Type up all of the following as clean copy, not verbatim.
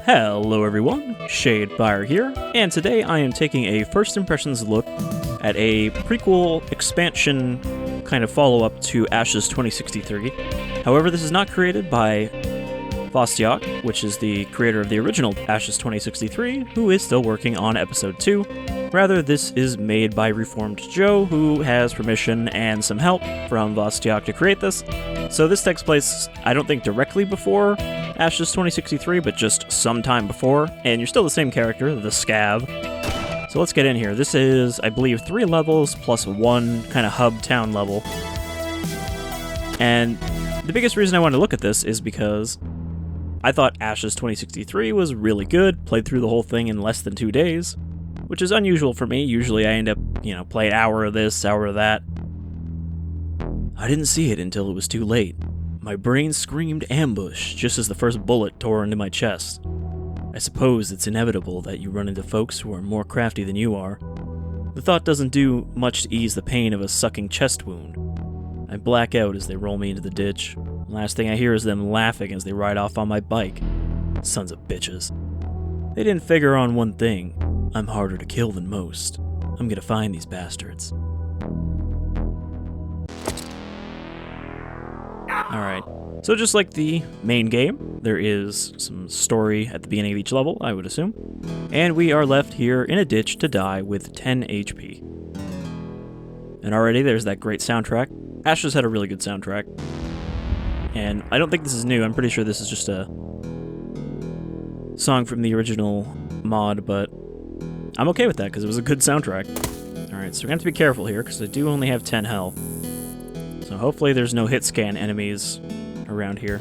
Hello everyone, Shadefire here, and today I am taking a first impressions look at a prequel expansion kind of follow-up to Ashes 2063. However, this is not created by Vostiak, which is the creator of the original Ashes 2063, who is still working on episode 2. Rather, this is made by Reformed Joe, who has permission and some help from Vostiak to create this. So this takes place, I don't think directly before Ashes 2063, but just sometime before, and you're still the same character, the Scav. So let's get in here. This is, I believe, 3 levels plus 1 kind of hub town level. And the biggest reason I wanted to look at this is because I thought Ashes 2063 was really good, played through the whole thing in less than 2 days, which is unusual for me. Usually I end up, play an hour of this, hour of that. I didn't see it until it was too late. My brain screamed ambush just as the first bullet tore into my chest. I suppose it's inevitable that you run into folks who are more crafty than you are. The thought doesn't do much to ease the pain of a sucking chest wound. I black out as they roll me into the ditch. Last thing I hear is them laughing as they ride off on my bike. Sons of bitches. They didn't figure on one thing. I'm harder to kill than most. I'm gonna find these bastards. Alright, so just like the main game, there is some story at the beginning of each level, I would assume. And we are left here in a ditch to die with 10 HP. And already there's that great soundtrack. Ashes had a really good soundtrack. And I don't think this is new, I'm pretty sure this is just a song from the original mod, but I'm okay with that because it was a good soundtrack. Alright, so we're going to have to be careful here because I do only have 10 health. So hopefully there's no hit scan enemies around here.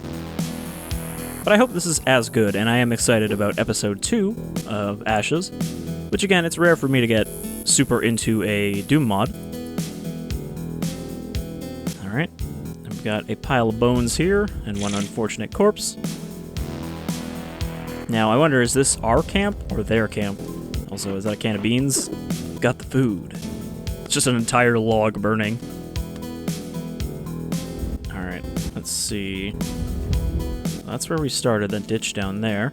But I hope this is as good, and I am excited about episode 2 of Ashes, which again, it's rare for me to get super into a Doom mod. Alright, I've got a pile of bones here, and one unfortunate corpse. Now, I wonder, is this our camp or their camp? Also, is that a can of beans? Got the food. It's just an entire log burning. Alright, let's see. That's where we started, that ditch down there.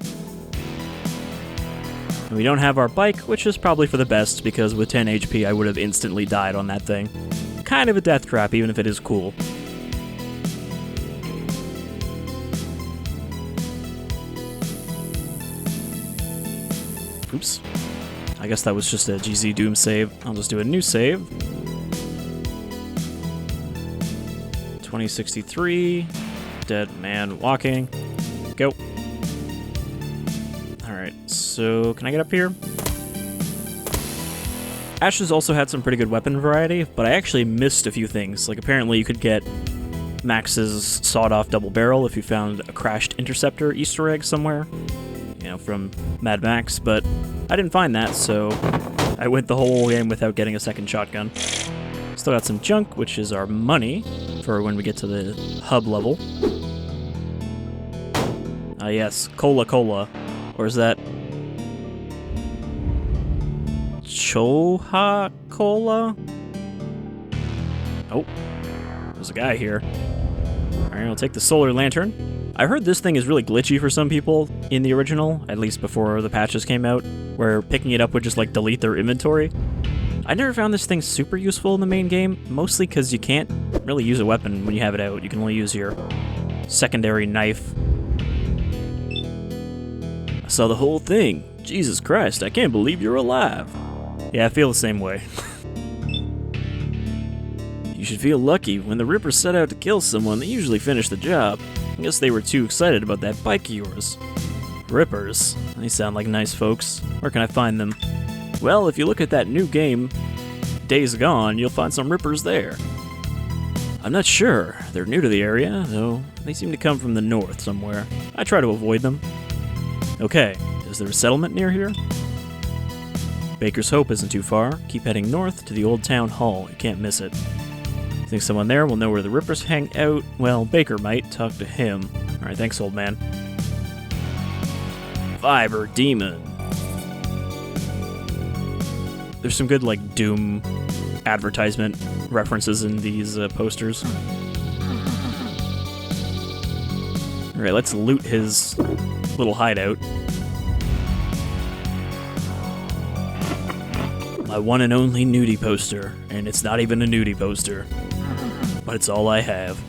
And we don't have our bike, which is probably for the best, because with 10 HP I would have instantly died on that thing. Kind of a death trap, even if it is cool. Oops. I guess that was just a GZ Doom save. I'll just do a new save. 2063. Dead man walking. Go. Alright, so can I get up here? Ashes also had some pretty good weapon variety, but I actually missed a few things. Like, apparently you could get Max's sawed-off double barrel if you found a crashed interceptor Easter egg somewhere. From Mad Max, but I didn't find that, so I went the whole game without getting a second shotgun. Still got some junk, which is our money for when we get to the hub level. Ah yes, Cola. Or is that Choha Cola? Oh, there's a guy here. Alright, I'll take the solar lantern. I heard this thing is really glitchy for some people in the original, at least before the patches came out, where picking it up would just delete their inventory. I never found this thing super useful in the main game, mostly because you can't really use a weapon when you have it out. You can only use your secondary knife. I saw the whole thing. Jesus Christ, I can't believe you're alive. Yeah, I feel the same way. You should feel lucky. When the Rippers set out to kill someone, they usually finish the job. I guess they were too excited about that bike of yours. Rippers? They sound like nice folks. Where can I find them? Well, if you look at that new game, Days Gone, you'll find some Rippers there. I'm not sure. They're new to the area, though they seem to come from the north somewhere. I try to avoid them. Okay, is there a settlement near here? Baker's Hope isn't too far. Keep heading north to the old town hall. You can't miss it. Think someone there will know where the Rippers hang out? Well, Baker might. Talk to him. Alright, thanks, old man. Fiber Demon. There's some good, Doom advertisement references in these posters. Alright, let's loot his little hideout. My one and only nudie poster, and it's not even a nudie poster. But it's all I have.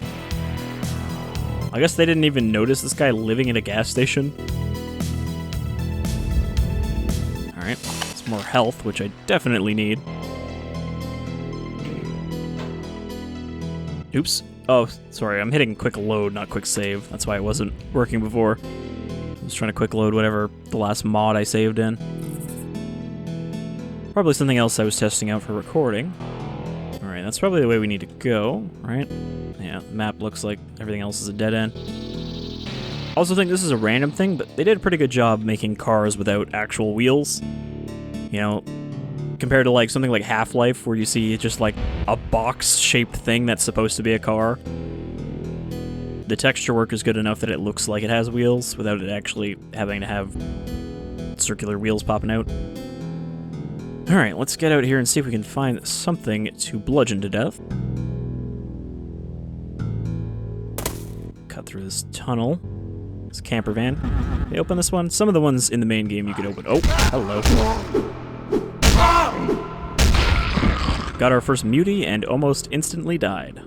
I guess they didn't even notice this guy living in a gas station. Alright, some more health, which I definitely need. Oops. Oh, sorry, I'm hitting quick load, not quick save. That's why it wasn't working before. I was trying to quick load whatever the last mod I saved in. Probably something else I was testing out for recording. Alright, that's probably the way we need to go, right? Yeah, the map looks like everything else is a dead end. I also think this is a random thing, but they did a pretty good job making cars without actual wheels. You know, compared to like something like Half-Life, where you see just like a box-shaped thing that's supposed to be a car. The texture work is good enough that it looks like it has wheels, without it actually having to have circular wheels popping out. Alright, let's get out here and see if we can find something to bludgeon to death. Cut through this tunnel. This camper van. Can they open this one? Some of the ones in the main game you could open. Oh, hello. Got our first mutie and almost instantly died.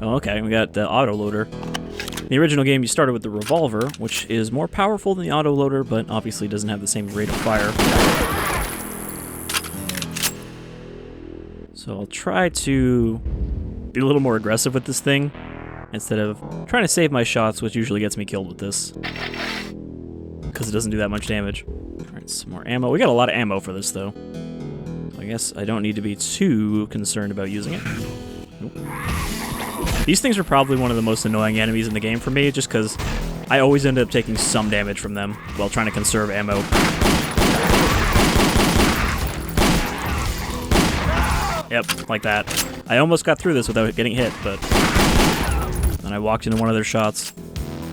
Oh, okay, we got the autoloader. In the original game, you started with the revolver, which is more powerful than the autoloader, but obviously doesn't have the same rate of fire. So I'll try to be a little more aggressive with this thing, instead of trying to save my shots, which usually gets me killed with this. Because it doesn't do that much damage. Alright, some more ammo. We got a lot of ammo for this, though. I guess I don't need to be too concerned about using it. Nope. These things are probably one of the most annoying enemies in the game for me, just because I always end up taking some damage from them while trying to conserve ammo. Yep, like that. I almost got through this without getting hit, but then I walked into one of their shots.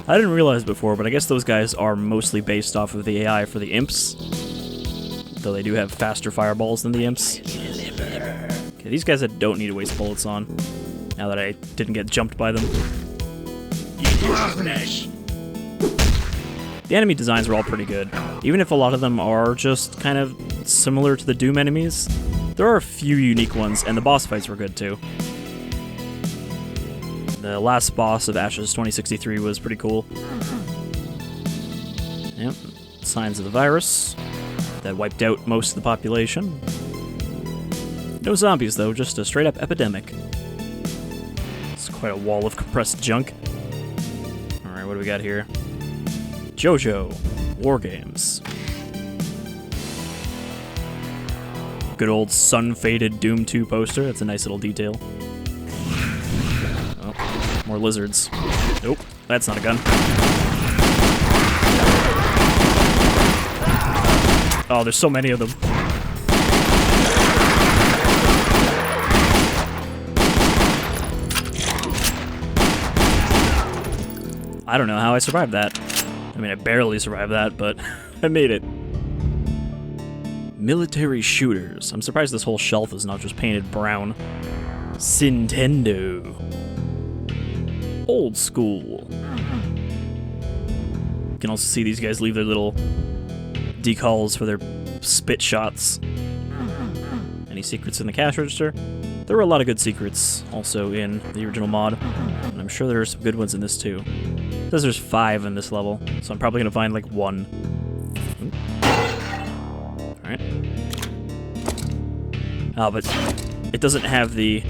I didn't realize before, but I guess those guys are mostly based off of the AI for the imps, though they do have faster fireballs than the imps. Okay, these guys I don't need to waste bullets on, now that I didn't get jumped by them. The enemy designs are all pretty good. Even if a lot of them are just kind of similar to the Doom enemies, there are a few unique ones, and the boss fights were good too. The last boss of Ashes 2063 was pretty cool. Yep, signs of the virus that wiped out most of the population. No zombies though, just a straight up epidemic. It's quite a wall of compressed junk. Alright, what do we got here? JoJo War Games. Good old sun-faded Doom 2 poster. That's a nice little detail. Oh, more lizards. Nope, that's not a gun. Oh, there's so many of them. I don't know how I survived that. I mean, I barely survived that, but I made it. Military shooters. I'm surprised this whole shelf is not just painted brown. Nintendo. Old school. You can also see these guys leave their little decals for their spit shots. Any secrets in the cash register? There were a lot of good secrets also in the original mod, and I'm sure there are some good ones in this too. It says there's 5 in this level, so I'm probably gonna find like 1. Alright. Oh, but it doesn't have the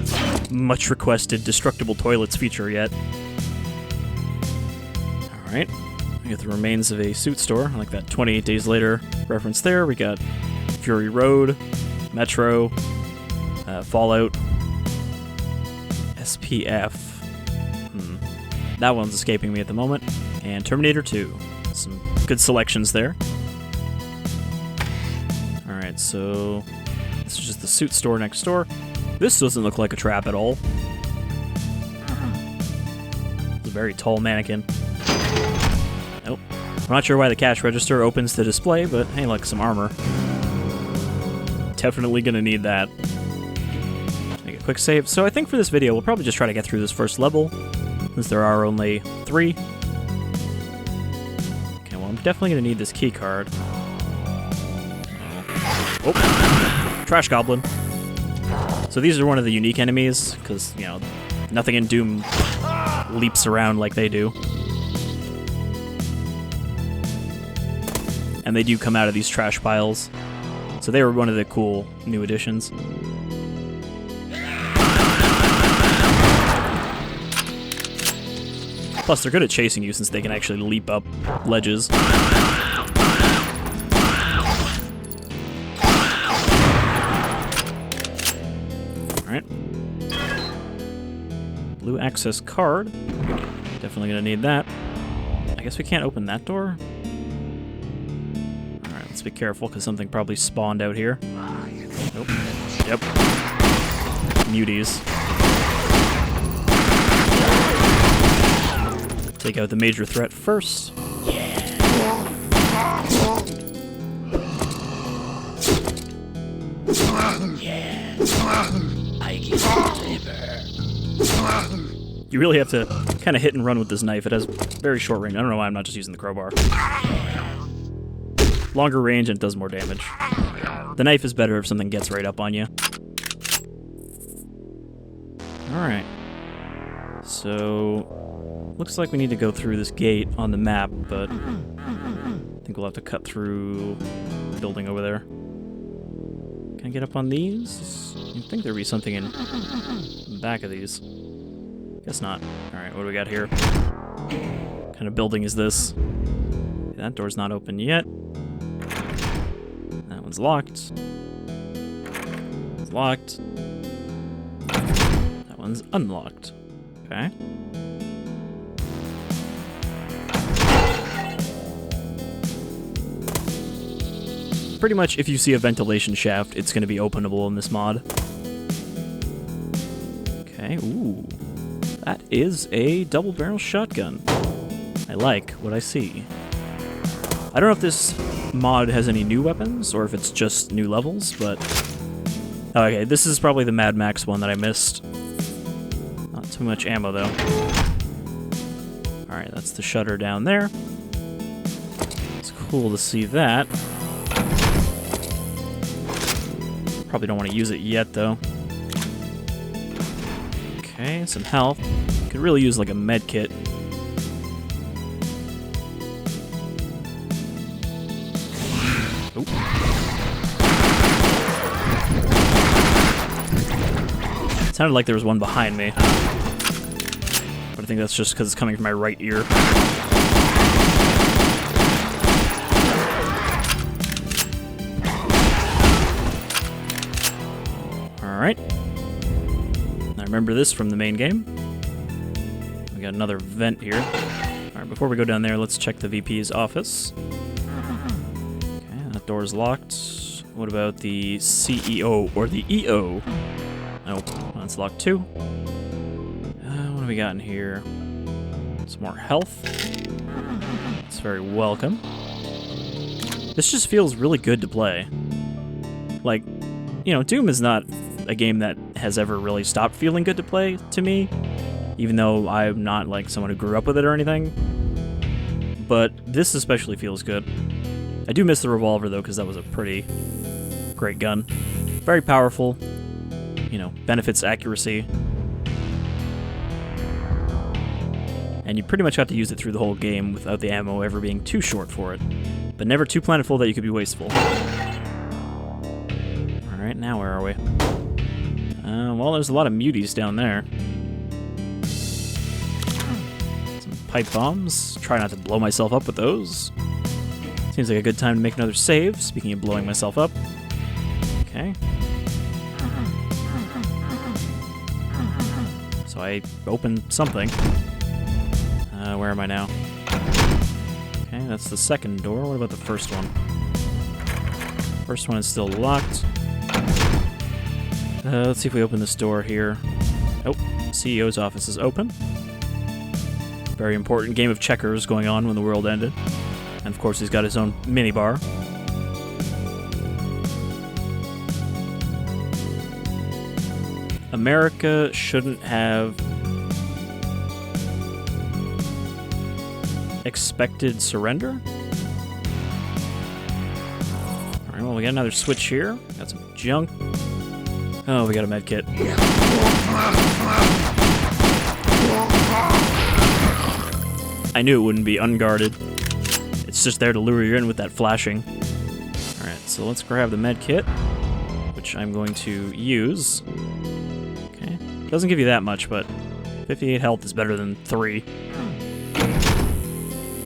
much requested destructible toilets feature yet. Alright. We got the remains of a suit store, like that 28 Days Later reference there. We got Fury Road, Metro, Fallout, SPF. That one's escaping me at the moment. And Terminator 2. Some good selections there. Alright, so this is just the suit store next door. This doesn't look like a trap at all. It's a very tall mannequin. Nope. I'm not sure why the cash register opens to display, but hey, look, some armor. Definitely gonna need that. Make a quick save. So I think for this video, we'll probably just try to get through this first level, since there are only 3. Okay, well, I'm definitely gonna need this key card. Oh, trash goblin. So these are one of the unique enemies, because, you know, nothing in Doom leaps around like they do. And they do come out of these trash piles. So they were one of the cool new additions. Plus, they're good at chasing you since they can actually leap up ledges. Alright. Blue access card. Definitely gonna need that. I guess we can't open that door? Alright, let's be careful because something probably spawned out here. Nope. Yep. Muties. Take out the major threat first. You really have to kind of hit and run with this knife. It has very short range. I don't know why I'm not just using the crowbar. Longer range and it does more damage. The knife is better if something gets right up on you. Alright. So, looks like we need to go through this gate on the map, but I think we'll have to cut through the building over there. Can I get up on these? You'd think there'd be something in the back of these. Guess not. Alright, what do we got here? What kind of building is this? That door's not open yet. That one's locked. It's locked. That one's unlocked. Okay. Pretty much, if you see a ventilation shaft, it's going to be openable in this mod. Okay, ooh. That is a double-barrel shotgun. I like what I see. I don't know if this mod has any new weapons, or if it's just new levels, but... Okay, this is probably the Mad Max one that I missed. Not too much ammo, though. Alright, that's the shutter down there. It's cool to see that. Probably don't want to use it yet, though. Okay, some health. Could really use, like, a med kit. Oop. It sounded like there was one behind me. But I think that's just because it's coming from my right ear. Alright. I remember this from the main game. We got another vent here. Alright, before we go down there, let's check the VP's office. Okay, that door's locked. What about the CEO or the EO? Nope, that's locked too. What do we got in here? Some more health. It's very welcome. This just feels really good to play. Like, you know, Doom is not a game that has ever really stopped feeling good to play to me, even though I'm not like someone who grew up with it or anything. But this especially feels good. I do miss the revolver though, because that was a pretty great gun. Very powerful, you know, benefits accuracy. And you pretty much have to use it through the whole game without the ammo ever being too short for it. But never too plentiful that you could be wasteful. Alright, now where are we? Well, there's a lot of muties down there. Some pipe bombs. Try not to blow myself up with those. Seems like a good time to make another save, speaking of blowing myself up. Okay. So I opened something. Where am I now? Okay, that's the second door. What about the first one? First one is still locked. Let's see if we open this door here. Oh, CEO's office is open. Very important game of checkers going on when the world ended. And of course he's got his own minibar. America shouldn't have expected surrender? Alright, well, we got another switch here. Got some junk. Oh, we got a med kit. I knew it wouldn't be unguarded. It's just there to lure you in with that flashing. Alright, so let's grab the med kit, which I'm going to use. Okay. Doesn't give you that much, but 58 health is better than 3.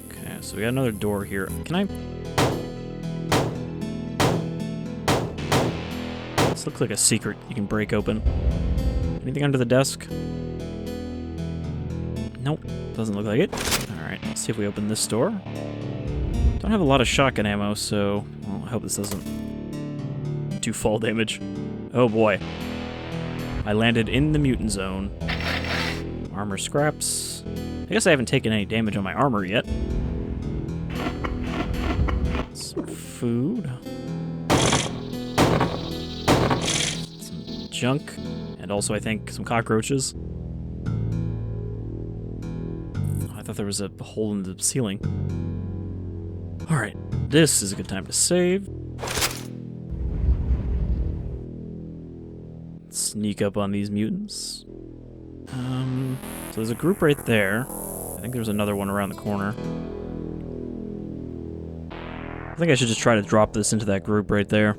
Okay, so we got another door here. Can I... This looks like a secret you can break open. Anything under the desk? Nope, doesn't look like it. Alright, let's see if we open this door. Don't have a lot of shotgun ammo, so... Well, I hope this doesn't do fall damage. Oh boy. I landed in the mutant zone. Armor scraps. I guess I haven't taken any damage on my armor yet. Some food. Some junk. And also, I think, some cockroaches. Oh, I thought there was a hole in the ceiling. Alright, this is a good time to save. Sneak up on these mutants. So there's a group right there. I think there's another one around the corner. I think I should just try to drop this into that group right there.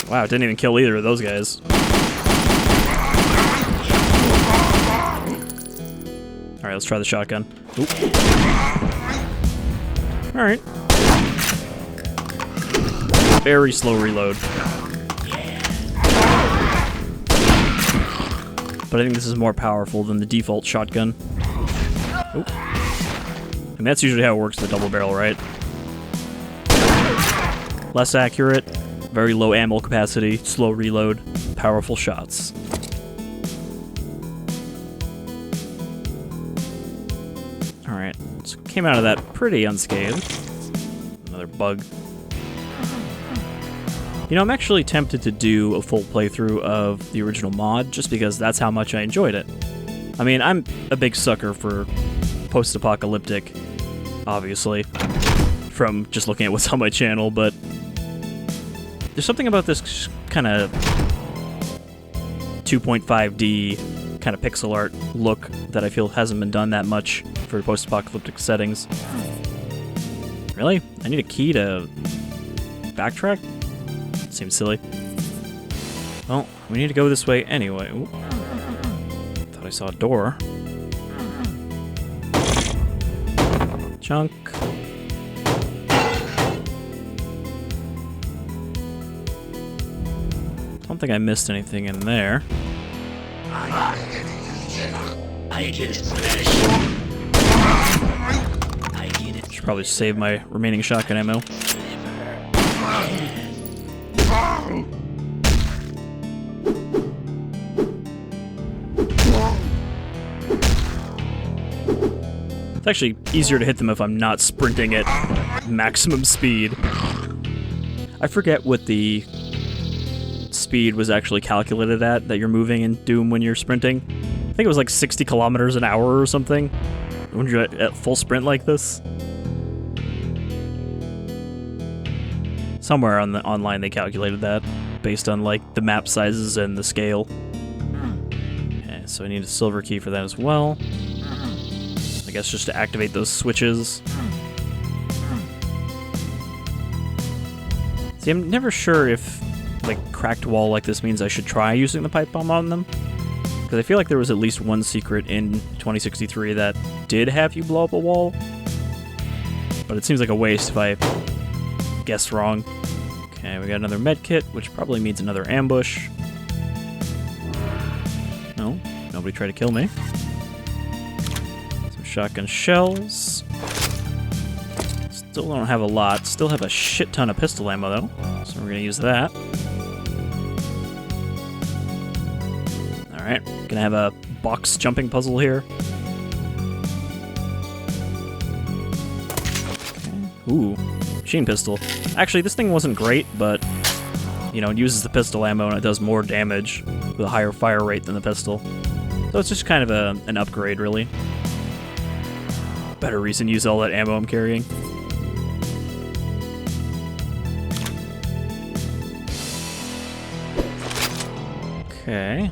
Wow, it didn't even kill either of those guys. Alright, let's try the shotgun. Alright. Very slow reload. But I think this is more powerful than the default shotgun. Oop. And that's usually how it works with the double barrel, right? Less accurate, very low ammo capacity, slow reload, powerful shots. Alright, so came out of that pretty unscathed. Another bug. You know, I'm actually tempted to do a full playthrough of the original mod, just because that's how much I enjoyed it. I mean, I'm a big sucker for post-apocalyptic, obviously, from just looking at what's on my channel, but there's something about this kind of 2.5D kind of pixel art look that I feel hasn't been done that much for post-apocalyptic settings. Really? I need a key to backtrack? Seems silly. Well, we need to go this way anyway. Ooh. Thought I saw a door. Junk. Don't think I missed anything in there. Should probably save my remaining shotgun ammo. It's actually easier to hit them if I'm not sprinting at maximum speed. I forget what the speed was actually calculated at that you're moving in Doom when you're sprinting. I think it was like 60 kilometers an hour or something when you're at full sprint like this. Somewhere on the online they calculated that based on like the map sizes and the scale. Okay, so I need a silver key for that as well. I guess just to activate those switches. See, I'm never sure if like cracked wall like this means I should try using the pipe bomb on them. Because I feel like there was at least one secret in 2063 that did have you blow up a wall. But it seems like a waste if I guess wrong. Okay, we got another med kit, which probably means another ambush. No, nobody tried to kill me. Some shotgun shells. Still don't have a lot. Still have a shit ton of pistol ammo though, so we're gonna use that. Alright, gonna have a box jumping puzzle here. Okay. Ooh. Machine pistol. Actually, this thing wasn't great, but, you know, it uses the pistol ammo and it does more damage with a higher fire rate than the pistol. So it's just kind of an upgrade, really. Better reason to use all that ammo I'm carrying. Okay.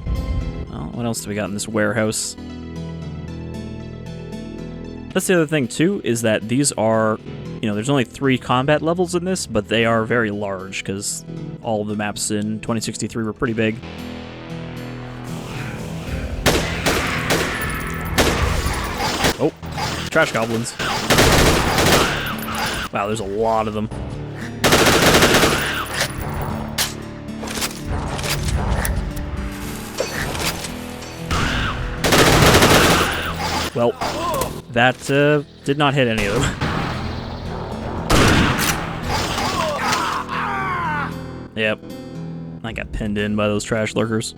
Well, what else do we got in this warehouse? That's the other thing, too, is that these are, you know, there's only 3 combat levels in this, but they are very large, because all of the maps in 2063 were pretty big. Oh, trash goblins. Wow, there's a lot of them. Well, that did not hit any of them. Yep. I got pinned in by those trash lurkers.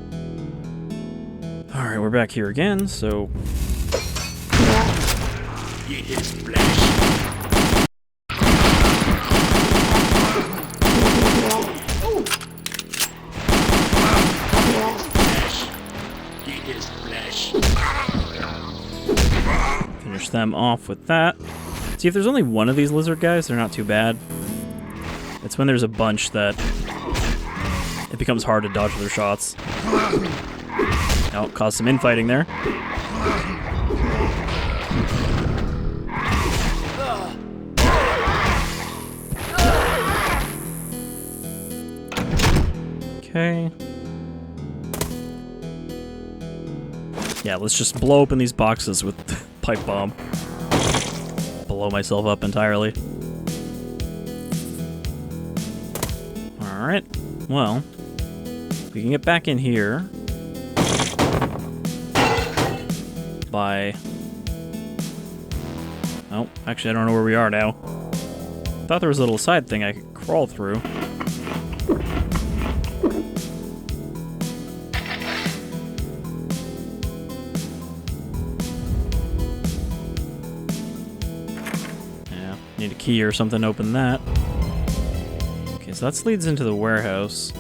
Alright, we're back here again, so... Eat his flesh. Eat his flesh. Finish them off with that. See, if there's only one of these lizard guys, they're not too bad. It's when there's a bunch that it becomes hard to dodge their shots. Oh, caused some infighting there. Okay. Yeah, let's just blow open these boxes with pipe bomb. Blow myself up entirely. Alright, well, we can get back in here by... Oh, actually I don't know where we are now. Thought there was a little side thing I could crawl through. Yeah, need a key or something to open that. Okay, so that leads into the warehouse.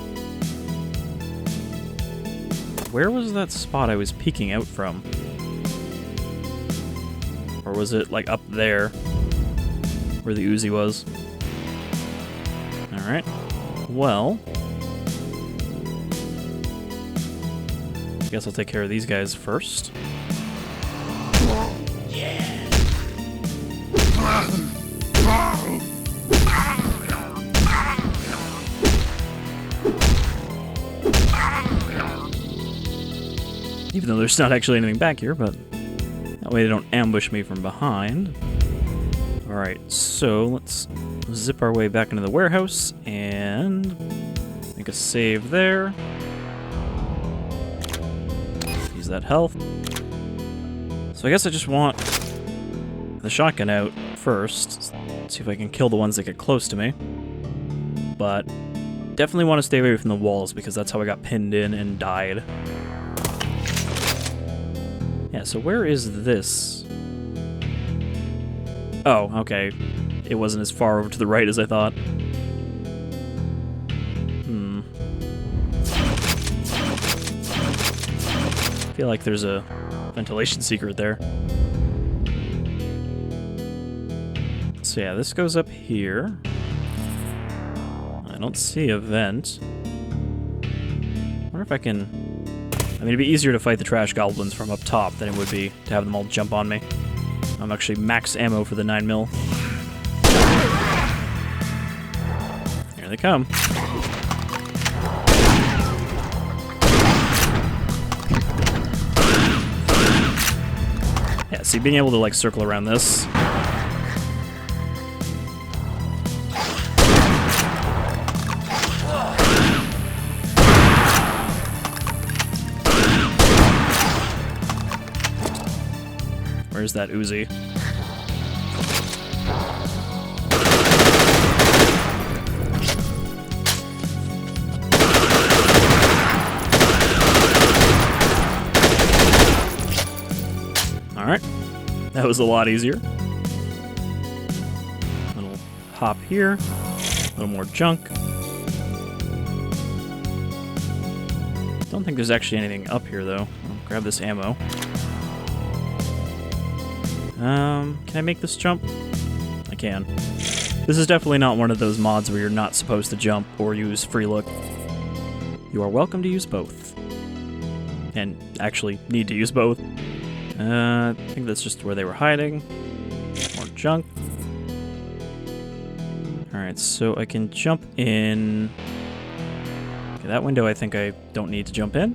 Where was that spot I was peeking out from? Or was it, like, up there? Where the Uzi was? Alright. Well... I guess I'll take care of these guys first. Yeah. Even though there's not actually anything back here, but that way they don't ambush me from behind. Alright, so let's zip our way back into the warehouse and make a save there. Use that health. So I guess I just want the shotgun out first. See if I can kill the ones that get close to me. But definitely want to stay away from the walls because that's how I got pinned in and died. Yeah, so where is this? Oh, okay. It wasn't as far over to the right as I thought. I feel like there's a ventilation secret there. So yeah, this goes up here. I don't see a vent. I wonder if I can... I mean, it'd be easier to fight the trash goblins from up top than it would be to have them all jump on me. I'm actually max ammo for the 9mm. Here they come. Yeah, see, being able to, like, circle around this... Where's that Uzi? Alright. That was a lot easier. Little hop here. A little more junk. Don't think there's actually anything up here, though. I'll grab this ammo. Can I make this jump? I can. This is definitely not one of those mods where you're not supposed to jump or use free look. You are welcome to use both. and actually need to use both. I think that's just where they were hiding. More junk. Alright, so I can jump in. Okay, that window I think I don't need to jump in.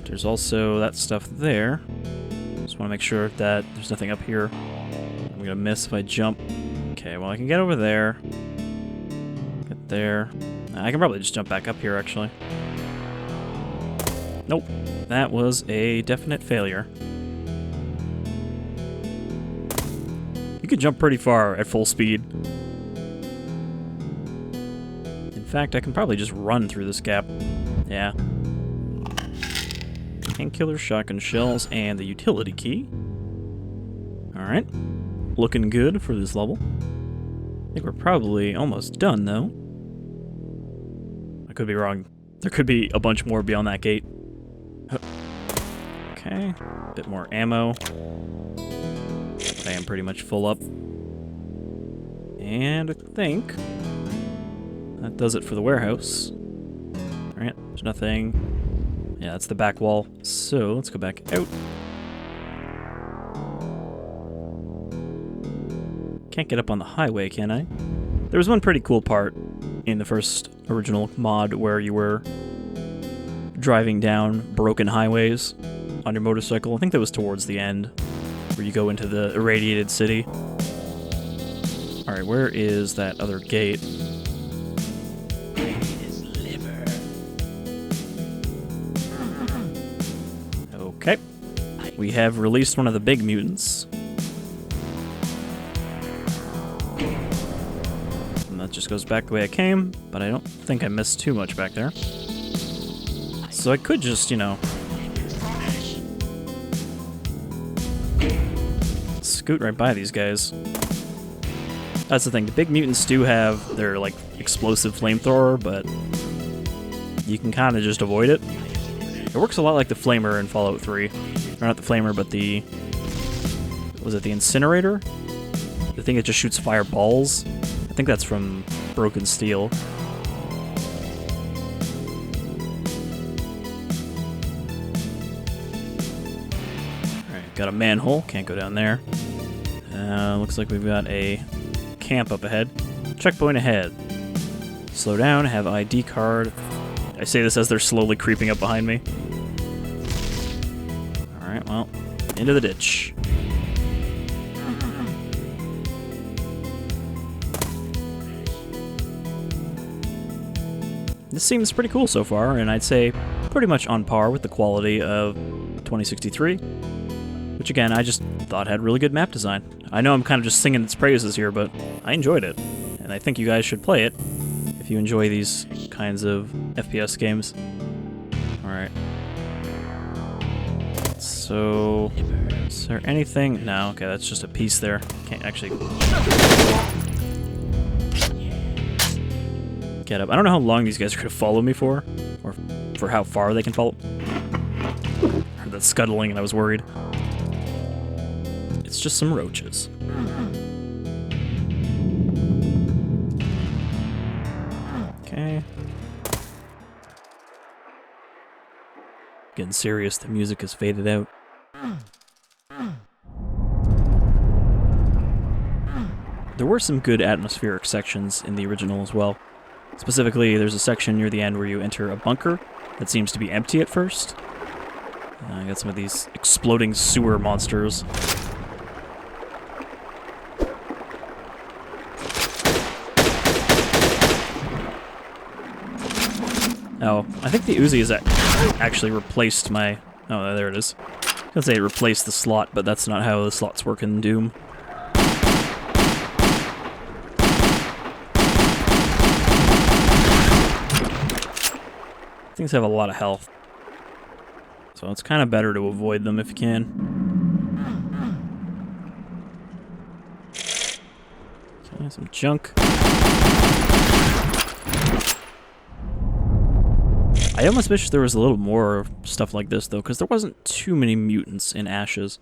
There's also that stuff there. Just want to make sure that there's nothing up here I'm gonna miss if I jump. Okay, well I can get over there. Get there. I can probably just jump back up here, actually. Nope. That was a definite failure. You could jump pretty far at full speed. In fact, I can probably just run through this gap. Yeah. Painkiller, shotgun shells, and the utility key. Alright. Looking good for this level. I think we're probably almost done, though. I could be wrong. There could be a bunch more beyond that gate. Okay. A bit more ammo. I am pretty much full up. And I think that does it for the warehouse. Alright, there's nothing. Yeah, that's the back wall. So, let's go back out. Can't get up on the highway, can I? There was one pretty cool part in the first original mod where you were driving down broken highways on your motorcycle. I think that was towards the end, where you go into the irradiated city. Alright, where is that other gate? Okay. We have released one of the big mutants. And that just goes back the way I came, but I don't think I missed too much back there. So I could just, you know, scoot right by these guys. That's the thing, the big mutants do have their, like, explosive flamethrower, but you can kind of just avoid it. It works a lot like the flamer in Fallout 3. Or not the flamer, but the... was it the incinerator? The thing that just shoots fireballs? I think that's from Broken Steel. Alright, got a manhole, can't go down there. Looks like we've got a camp up ahead. Checkpoint ahead. Slow down, have ID card. I say this as they're slowly creeping up behind me. Alright, well, into the ditch. This seems pretty cool so far, and I'd say pretty much on par with the quality of 2063, which again, I just thought had really good map design. I know I'm kind of just singing its praises here, but I enjoyed it, and I think you guys should play it if you enjoy these kinds of FPS games. Alright. So, is there anything? No, okay, that's just a piece there. Can't actually get up. I don't know how long these guys are going to follow me for, or for how far they can follow. I heard that scuttling and I was worried. It's just some roaches. Okay. Getting serious, the music has faded out. There were some good atmospheric sections in the original as well. Specifically, there's a section near the end where you enter a bunker that seems to be empty at first. I got some of these exploding sewer monsters. Oh, I think the Uzi has actually replaced my... Oh, there it is. I was gonna say it replaced the slot, but that's not how the slots work in Doom. Things have a lot of health, so it's kind of better to avoid them if you can. Okay, some junk. I almost wish there was a little more stuff like this, though, because there wasn't too many mutants in Ashes,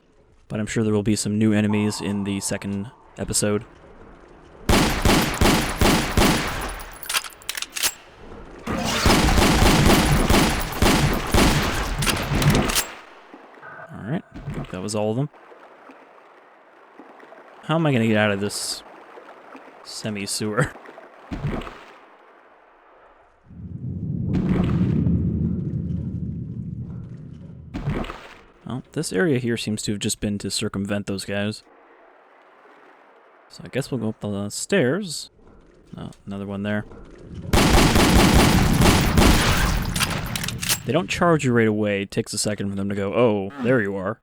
but I'm sure there will be some new enemies in the second episode. was all of them. How am I gonna get out of this semi-sewer? Well, this area here seems to have just been to circumvent those guys. So I guess we'll go up the stairs. Oh, another one there. They don't charge you right away. It takes a second for them to go, oh, there you are.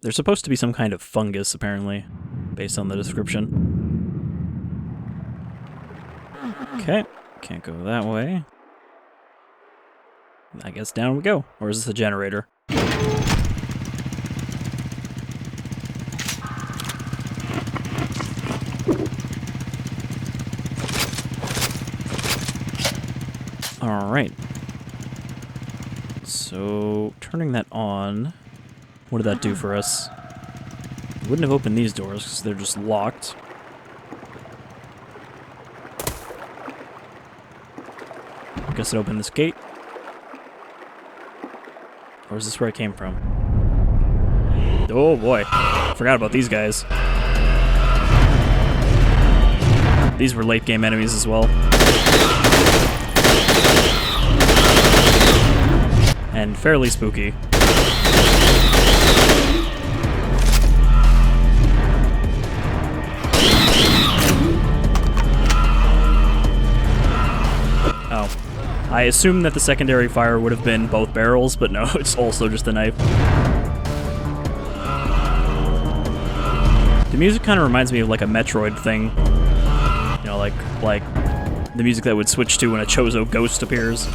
There's supposed to be some kind of fungus, apparently, based on the description. Okay, can't go that way. I guess down we go. Or is this a generator? Alright. So, turning that on, what did that do for us? It wouldn't have opened these doors because they're just locked. I guess it opened this gate. Or is this where I came from? Oh boy, forgot about these guys. These were late game enemies as well. And fairly spooky. Oh. I assumed that the secondary fire would have been both barrels, but no, it's also just a knife. The music kind of reminds me of like a Metroid thing. You know, like the music that would switch to when a Chozo ghost appears.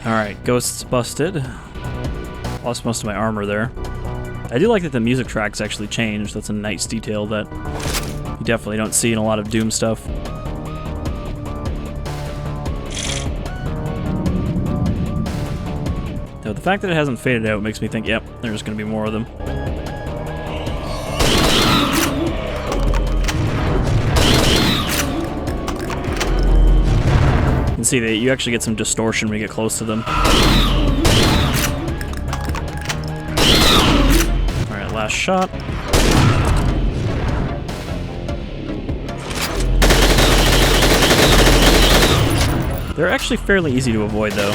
Alright, ghosts busted. Lost most of my armor there. I do like that the music tracks actually changed. That's a nice detail that you definitely don't see in a lot of Doom stuff. Though the fact that it hasn't faded out makes me think, yep, there's gonna be more of them. You can see that you actually get some distortion when you get close to them. Alright, last shot. They're actually fairly easy to avoid, though.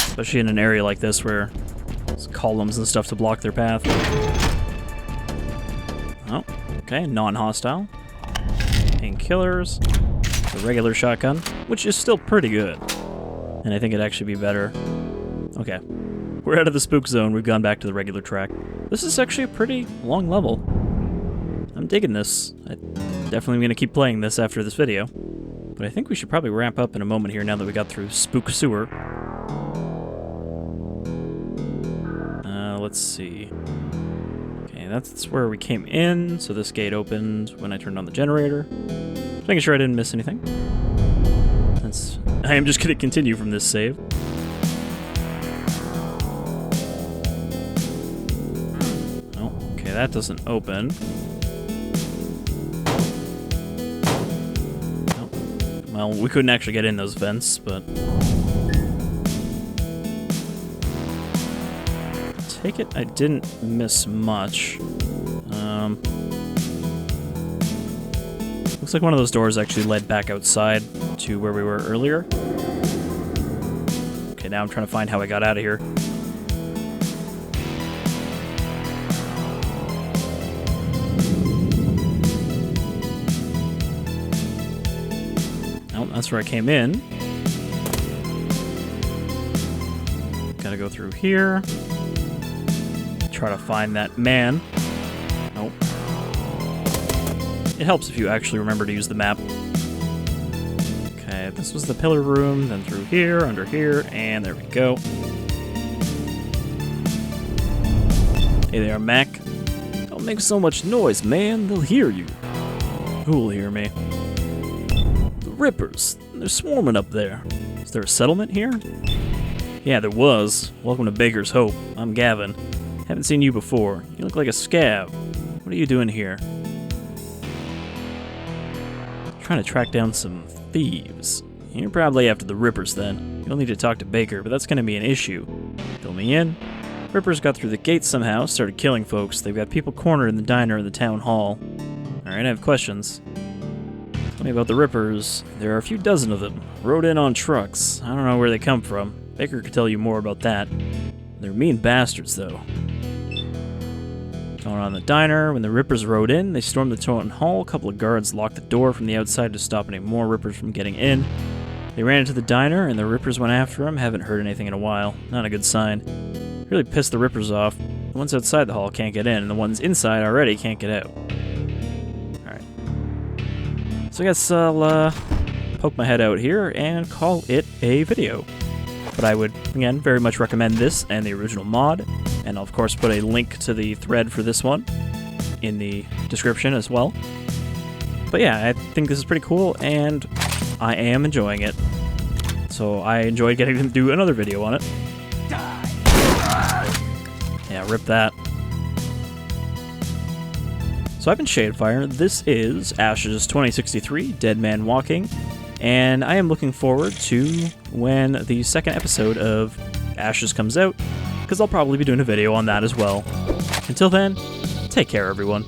Especially in an area like this where there's columns and stuff to block their path. Oh, okay, non-hostile. Painkillers. The regular shotgun, which is still pretty good. And I think it'd actually be better. Okay, we're out of the spook zone. We've gone back to the regular track. This is actually a pretty long level. I'm digging this. I'm definitely going to keep playing this after this video. But I think we should probably wrap up in a moment here now that we got through Spook Sewer. Let's see. Okay, that's where we came in, so this gate opened when I turned on the generator. Just making sure I didn't miss anything. I am just going to continue from this save. Oh, okay, that doesn't open. Oh, well, we couldn't actually get in those vents, but... take it I didn't miss much. Looks like one of those doors actually led back outside to where we were earlier. Okay, now I'm trying to find how I got out of here. Oh, that's where I came in. Gotta go through here. Try to find that man. Nope. It helps if you actually remember to use the map. Okay, this was the pillar room, then through here, under here, and there we go. Hey there, Mac. Don't make so much noise, man. They'll hear you. Who'll hear me? The Rippers. They're swarming up there. Is there a settlement here? Yeah, there was. Welcome to Baker's Hope. I'm Gavin. Haven't seen you before. You look like a scav. What are you doing here? Trying to track down some thieves. You're probably after the Rippers then. You'll need to talk to Baker, but that's going to be an issue. Fill me in. Rippers got through the gates somehow, started killing folks. They've got people cornered in the diner in the town hall. Alright, I have questions. Tell me about the Rippers. There are a few dozen of them. Rode in on trucks. I don't know where they come from. Baker could tell you more about that. They're mean bastards, though. Going on in the diner, when the Rippers rode in, they stormed the town hall. A couple of guards locked the door from the outside to stop any more Rippers from getting in. They ran into the diner, and the Rippers went after them. Haven't heard anything in a while. Not a good sign. Really pissed the Rippers off. The ones outside the hall can't get in, and the ones inside already can't get out. Alright. So I guess I'll poke my head out here and call it a video. But I would, again, very much recommend this and the original mod, and I'll of course put a link to the thread for this one in the description as well. But yeah, I think this is pretty cool, and I am enjoying it. So I enjoyed getting to do another video on it. Yeah, rip that. So I've been Shadefire, this is Ashes 2063, Dead Man Walking, and I am looking forward to when the second episode of Ashes comes out, because I'll probably be doing a video on that as well. Until then, take care everyone.